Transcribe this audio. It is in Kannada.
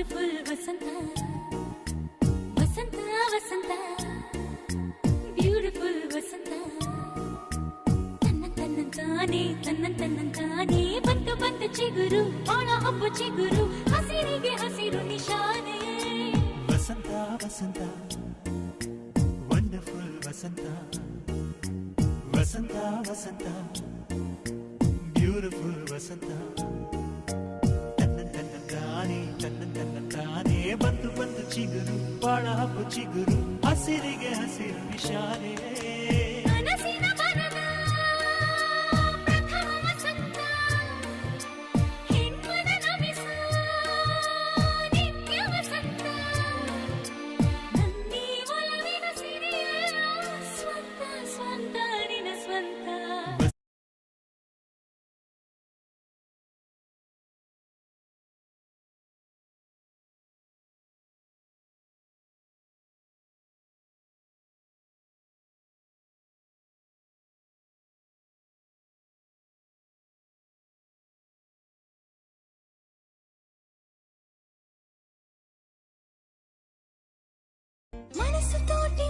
ಬ್ಯೂಟಿಫುಲ್ ವಸಂತ ವಸಂತ ವಸಂತ ಬ್ಯೂಟಿಫುಲ್ ವಸಂತ ತನ್ನಂತಾನೆ ಬಂತು ಬಂತು ಚಿಗುರು ಬಾಳ ಹಬ್ಬ ಚಿಗುರು ಹಸಿರಿಗೆ ಹಸಿರು ನಿಶಾನೆ ವಸಂತ ವಸಂತ ವಂಡರ್ಫುಲ್ ವಸಂತ ವಸಂತ ವಸಂತ ಬ್ಯೂಟಿಫುಲ್ ವಸಂತ ತನ್ನಂತಾನೆ ಬಂತು ಬಂತು ಚಿಗುರು ಬಾಳ ಹಬ್ಬ ಚಿಗುರು ಹಸಿರಿಗೆ ಹಸಿರು ನಿಶಾನೆ ಮನಸ್ಸು ತೋಟಿ